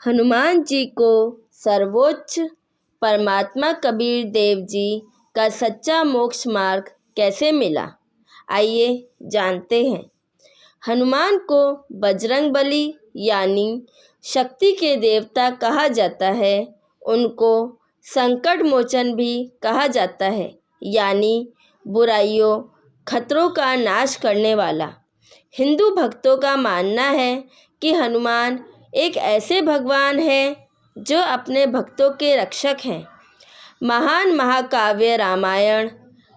हनुमान जी को सर्वोच्च परमात्मा कबीर देव जी का सच्चा मोक्ष मार्ग कैसे मिला, आइए जानते हैं। हनुमान को बजरंग बली यानी शक्ति के देवता कहा जाता है। उनको संकट मोचन भी कहा जाता है, यानी बुराइयों खतरों का नाश करने वाला। हिंदू भक्तों का मानना है कि हनुमान एक ऐसे भगवान हैं जो अपने भक्तों के रक्षक हैं। महान महाकाव्य रामायण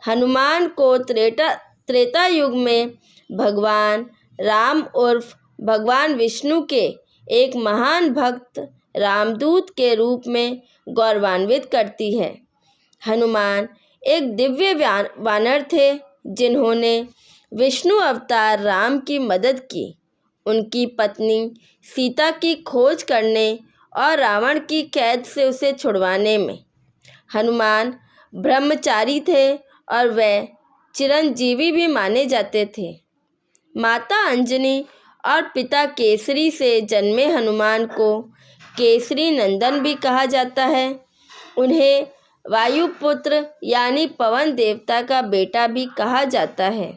हनुमान को त्रेता युग में भगवान राम उर्फ भगवान विष्णु के एक महान भक्त रामदूत के रूप में गौरवान्वित करती है। हनुमान एक दिव्य वानर थे जिन्होंने विष्णु अवतार राम की मदद की, उनकी पत्नी सीता की खोज करने और रावण की कैद से उसे छुड़वाने में। हनुमान ब्रह्मचारी थे और वे चिरंजीवी भी माने जाते थे। माता अंजनी और पिता केसरी से जन्मे हनुमान को केसरी नंदन भी कहा जाता है। उन्हें वायुपुत्र यानी पवन देवता का बेटा भी कहा जाता है।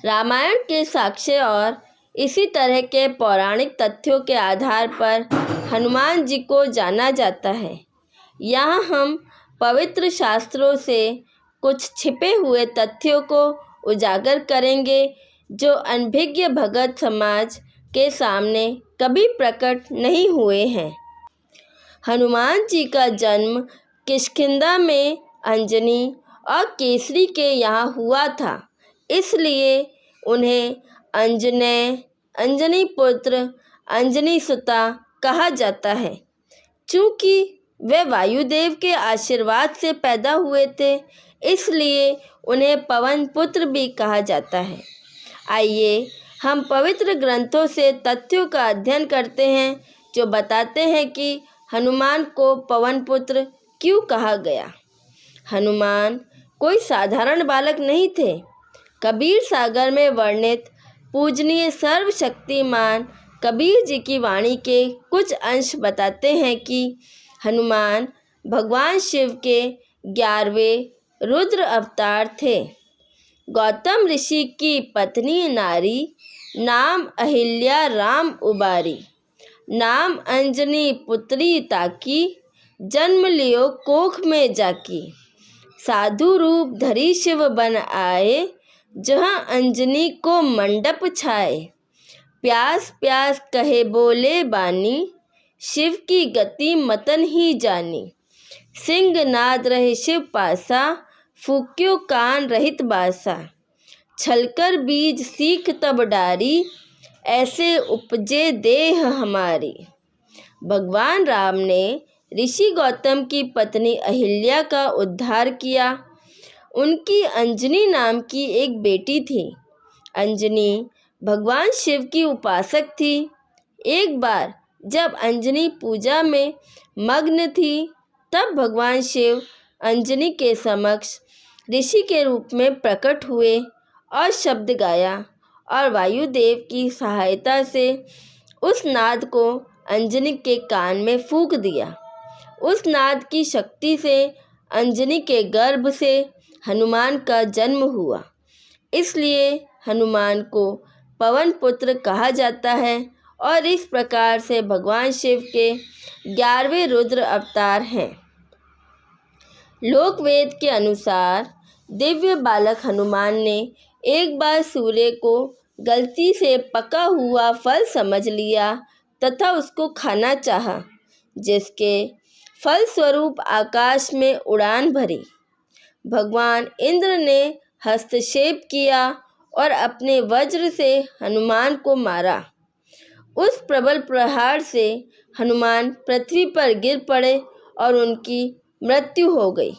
रामायण के साक्ष्य और इसी तरह के पौराणिक तथ्यों के आधार पर हनुमान जी को जाना जाता है। यहाँ हम पवित्र शास्त्रों से कुछ छिपे हुए तथ्यों को उजागर करेंगे जो अनभिज्ञ भगत समाज के सामने कभी प्रकट नहीं हुए हैं। हनुमान जी का जन्म किष्किंधा में अंजनी और केसरी के यहाँ हुआ था, इसलिए उन्हें अंजनी पुत्र अंजनी सुता कहा जाता है। चूँकि वे वायुदेव के आशीर्वाद से पैदा हुए थे, इसलिए उन्हें पवन पुत्र भी कहा जाता है। आइए हम पवित्र ग्रंथों से तथ्यों का अध्ययन करते हैं जो बताते हैं कि हनुमान को पवन पुत्र क्यों कहा गया। हनुमान कोई साधारण बालक नहीं थे। कबीर सागर में वर्णित पूजनीय सर्वशक्तिमान कबीर जी की वाणी के कुछ अंश बताते हैं कि हनुमान भगवान शिव के 11वें रुद्र अवतार थे। गौतम ऋषि की पत्नी नारी, नाम अहिल्या राम उबारी, नाम अंजनी पुत्री ताकी, जन्म लियो कोख में जाकी। साधु रूप धरी शिव बन आए, जहाँ अंजनी को मंडप छाए। प्यास प्यास कहे बोले बानी, शिव की गति मतन ही जानी। सिंह नाद रहे शिव पासा, फूक्यो कान रहित बासा। छलकर बीज सीख तब डारी, ऐसे उपजे देह हमारी। भगवान राम ने ऋषि गौतम की पत्नी अहिल्या का उद्धार किया। उनकी अंजनी नाम की एक बेटी थी। अंजनी भगवान शिव की उपासक थी। एक बार जब अंजनी पूजा में मग्न थी, तब भगवान शिव अंजनी के समक्ष ऋषि के रूप में प्रकट हुए और शब्द गाया और वायुदेव की सहायता से उस नाद को अंजनी के कान में फूंक दिया। उस नाद की शक्ति से अंजनी के गर्भ से हनुमान का जन्म हुआ, इसलिए हनुमान को पवन पुत्र कहा जाता है और इस प्रकार से भगवान शिव के 11वें रुद्र अवतार हैं। लोकवेद के अनुसार दिव्य बालक हनुमान ने एक बार सूर्य को गलती से पका हुआ फल समझ लिया तथा उसको खाना चाहा, जिसके फलस्वरूप आकाश में उड़ान भरी। भगवान इंद्र ने हस्तक्षेप किया और अपने वज्र से हनुमान को मारा। उस प्रबल प्रहार से हनुमान पृथ्वी पर गिर पड़े और उनकी मृत्यु हो गई।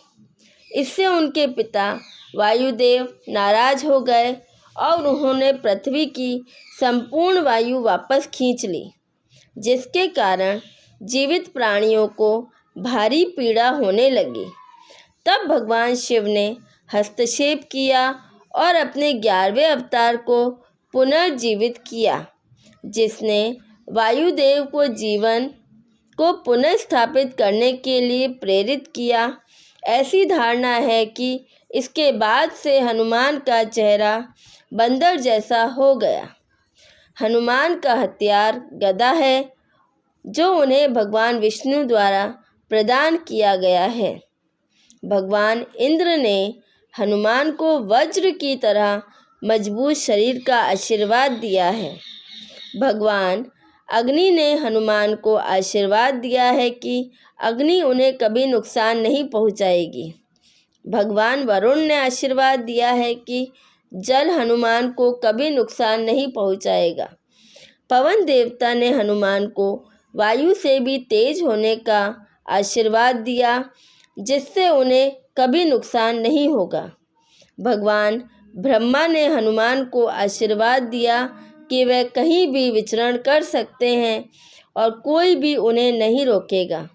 इससे उनके पिता वायुदेव नाराज हो गए और उन्होंने पृथ्वी की संपूर्ण वायु वापस खींच ली, जिसके कारण जीवित प्राणियों को भारी पीड़ा होने लगी। तब भगवान शिव ने हस्तक्षेप किया और अपने 11वें अवतार को पुनर्जीवित किया, जिसने वायुदेव को जीवन को पुनः स्थापित करने के लिए प्रेरित किया। ऐसी धारणा है कि इसके बाद से हनुमान का चेहरा बंदर जैसा हो गया। हनुमान का हथियार गदा है, जो उन्हें भगवान विष्णु द्वारा प्रदान किया गया है। भगवान इंद्र ने हनुमान को वज्र की तरह मजबूत शरीर का आशीर्वाद दिया है। भगवान अग्नि ने हनुमान को आशीर्वाद दिया है कि अग्नि उन्हें कभी नुकसान नहीं पहुंचाएगी। भगवान वरुण ने आशीर्वाद दिया है कि जल हनुमान को कभी नुकसान नहीं पहुंचाएगा। पवन देवता ने हनुमान को वायु से भी तेज होने का आशीर्वाद दिया, जिससे उन्हें कभी नुकसान नहीं होगा। भगवान ब्रह्मा ने हनुमान को आशीर्वाद दिया कि वे कहीं भी विचरण कर सकते हैं और कोई भी उन्हें नहीं रोकेगा।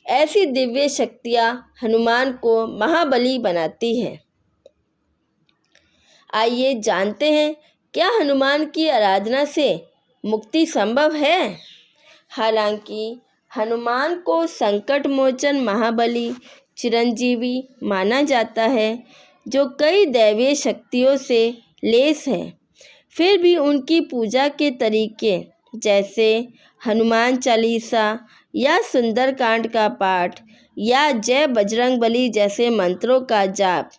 ऐसी दिव्य शक्तियाँ हनुमान को महाबली बनाती हैं। आइए जानते हैं, क्या हनुमान की आराधना से मुक्ति संभव है? हालांकि हनुमान को संकट मोचन महाबली चिरंजीवी माना जाता है, जो कई दैवीय शक्तियों से लेस है। फिर भी उनकी पूजा के तरीके, जैसे हनुमान चालीसा या सुंदरकांड का पाठ या जय बजरंगबली जैसे मंत्रों का जाप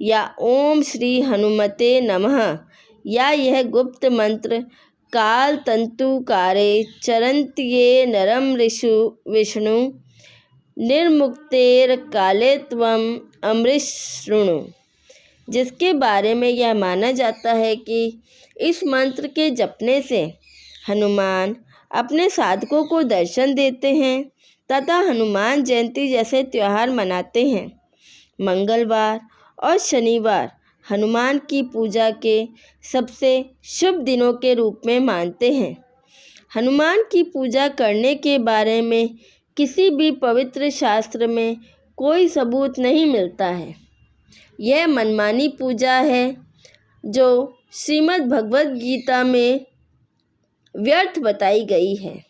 या ओम श्री हनुमते नमः या यह गुप्त मंत्र काल तंतुकारे चरन्त्ये नरम ऋषु विष्णु निर्मुक्तेर काले त्वम अमृत शृणु, जिसके बारे में यह माना जाता है कि इस मंत्र के जपने से हनुमान अपने साधकों को दर्शन देते हैं तथा हनुमान जयंती जैसे त्यौहार मनाते हैं। मंगलवार और शनिवार हनुमान की पूजा के सबसे शुभ दिनों के रूप में मानते हैं। हनुमान की पूजा करने के बारे में किसी भी पवित्र शास्त्र में कोई सबूत नहीं मिलता है। यह मनमानी पूजा है जो श्रीमद् भगवद गीता में व्यर्थ बताई गई है।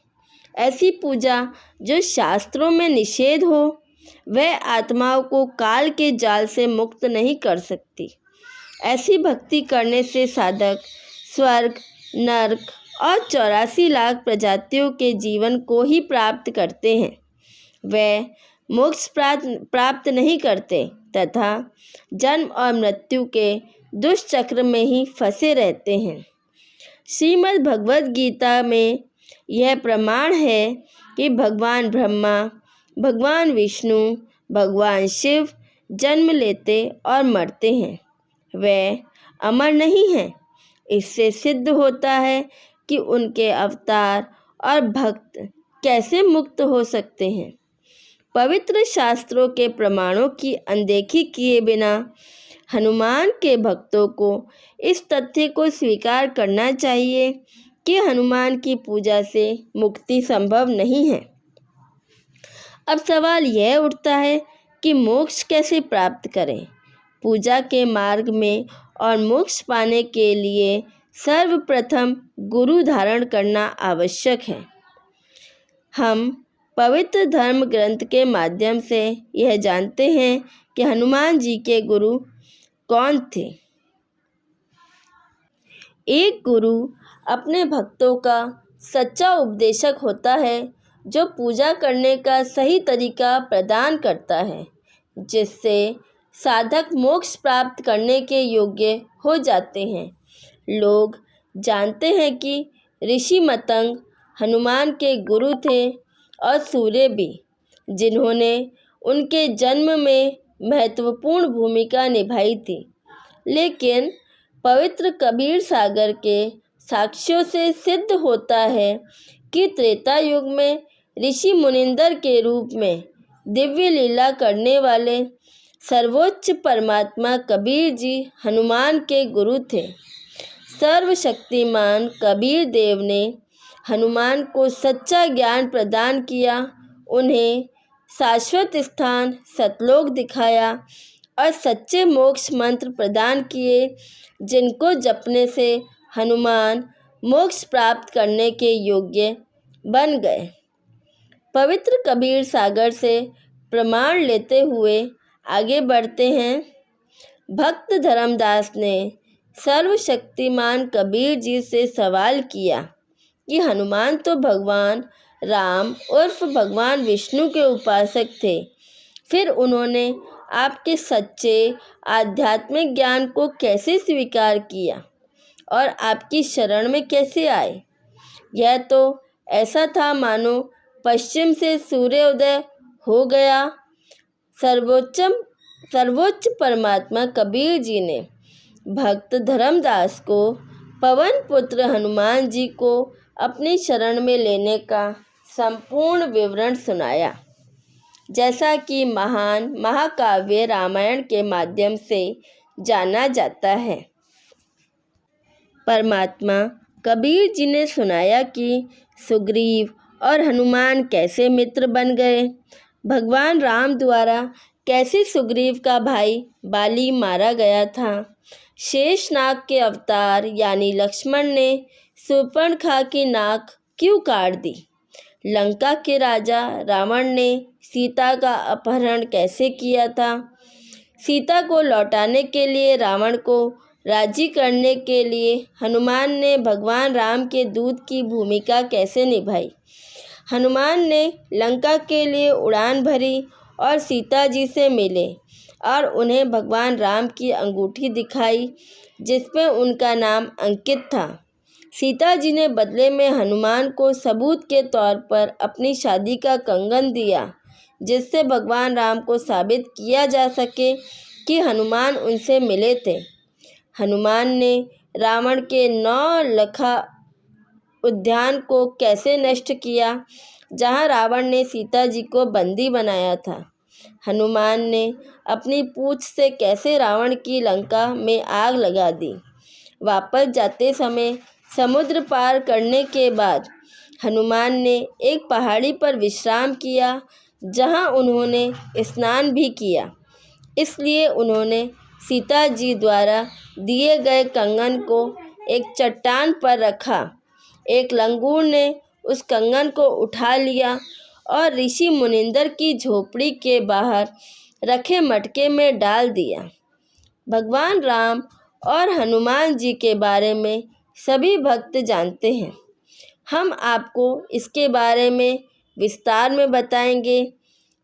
ऐसी पूजा जो शास्त्रों में निषेध हो, वह आत्माओं को काल के जाल से मुक्त नहीं कर सकती। ऐसी भक्ति करने से साधक स्वर्ग, नरक और 84 लाख प्रजातियों के जीवन को ही प्राप्त करते हैं। वे मोक्ष प्राप्त नहीं करते तथा जन्म और मृत्यु के दुष्चक्र में ही फंसे रहते हैं। श्रीमद् भगवद गीता में यह प्रमाण है कि भगवान ब्रह्मा, भगवान विष्णु, भगवान शिव जन्म लेते और मरते हैं, वे अमर नहीं हैं। इससे सिद्ध होता है कि उनके अवतार और भक्त कैसे मुक्त हो सकते हैं। पवित्र शास्त्रों के प्रमाणों की अनदेखी किए बिना हनुमान के भक्तों को इस तथ्य को स्वीकार करना चाहिए कि हनुमान की पूजा से मुक्ति संभव नहीं है। अब सवाल यह उठता है कि मोक्ष कैसे प्राप्त करें। पूजा के मार्ग में और मोक्ष पाने के लिए सर्वप्रथम गुरु धारण करना आवश्यक है। हम पवित्र धर्म ग्रंथ के माध्यम से यह जानते हैं कि हनुमान जी के गुरु कौन थे। एक गुरु अपने भक्तों का सच्चा उपदेशक होता है, जो पूजा करने का सही तरीका प्रदान करता है, जिससे साधक मोक्ष प्राप्त करने के योग्य हो जाते हैं। लोग जानते हैं कि ऋषि मतंग हनुमान के गुरु थे और सूर्य भी, जिन्होंने उनके जन्म में महत्वपूर्ण भूमिका निभाई थी। लेकिन पवित्र कबीर सागर के साक्ष्यों से सिद्ध होता है कि त्रेता युग में ऋषि मुनिंदर के रूप में दिव्य लीला करने वाले सर्वोच्च परमात्मा कबीर जी हनुमान के गुरु थे। सर्वशक्तिमान कबीर देव ने हनुमान को सच्चा ज्ञान प्रदान किया, उन्हें शाश्वत स्थान सतलोक दिखाया और सच्चे मोक्ष मंत्र प्रदान किए, जिनको जपने से हनुमान मोक्ष प्राप्त करने के योग्य बन गए। पवित्र कबीर सागर से प्रमाण लेते हुए आगे बढ़ते हैं। भक्त धर्मदास ने सर्वशक्तिमान कबीर जी से सवाल किया कि हनुमान तो भगवान राम उर्फ भगवान विष्णु के उपासक थे, फिर उन्होंने आपके सच्चे आध्यात्मिक ज्ञान को कैसे स्वीकार किया और आपकी शरण में कैसे आए? यह तो ऐसा था मानो पश्चिम से सूर्योदय हो गया। सर्वोच्च परमात्मा कबीर जी ने भक्त धर्मदास को पवन पुत्र हनुमान जी को अपनी शरण में लेने का संपूर्ण विवरण सुनाया, जैसा कि महान महाकाव्य रामायण के माध्यम से जाना जाता है। परमात्मा कबीर जी ने सुनाया कि सुग्रीव और हनुमान कैसे मित्र बन गए, भगवान राम द्वारा कैसे सुग्रीव का भाई बाली मारा गया था, शेषनाग के अवतार यानी लक्ष्मण ने शूर्पणखा की नाक क्यों काट दी, लंका के राजा रावण ने सीता का अपहरण कैसे किया था, सीता को लौटाने के लिए रावण को राजी करने के लिए हनुमान ने भगवान राम के दूत की भूमिका कैसे निभाई, हनुमान ने लंका के लिए उड़ान भरी और सीता जी से मिले और उन्हें भगवान राम की अंगूठी दिखाई जिसमें उनका नाम अंकित था। सीता जी ने बदले में हनुमान को सबूत के तौर पर अपनी शादी का कंगन दिया, जिससे भगवान राम को साबित किया जा सके कि हनुमान उनसे मिले थे। हनुमान ने रावण के 9 लखा उद्यान को कैसे नष्ट किया, जहां रावण ने सीता जी को बंदी बनाया था। हनुमान ने अपनी पूंछ से कैसे रावण की लंका में आग लगा दी। वापस जाते समय समुद्र पार करने के बाद हनुमान ने एक पहाड़ी पर विश्राम किया, जहां उन्होंने स्नान भी किया। इसलिए उन्होंने सीता जी द्वारा दिए गए कंगन को एक चट्टान पर रखा। एक लंगूर ने उस कंगन को उठा लिया और ऋषि मुनिंदर की झोपड़ी के बाहर रखे मटके में डाल दिया। भगवान राम और हनुमान जी के बारे में सभी भक्त जानते हैं। हम आपको इसके बारे में विस्तार में बताएंगे,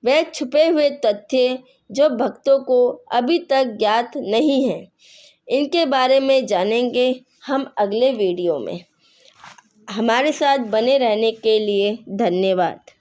वह छुपे हुए तथ्य जो भक्तों को अभी तक ज्ञात नहीं हैं। इनके बारे में जानेंगे हम अगले वीडियो में। हमारे साथ बने रहने के लिए धन्यवाद।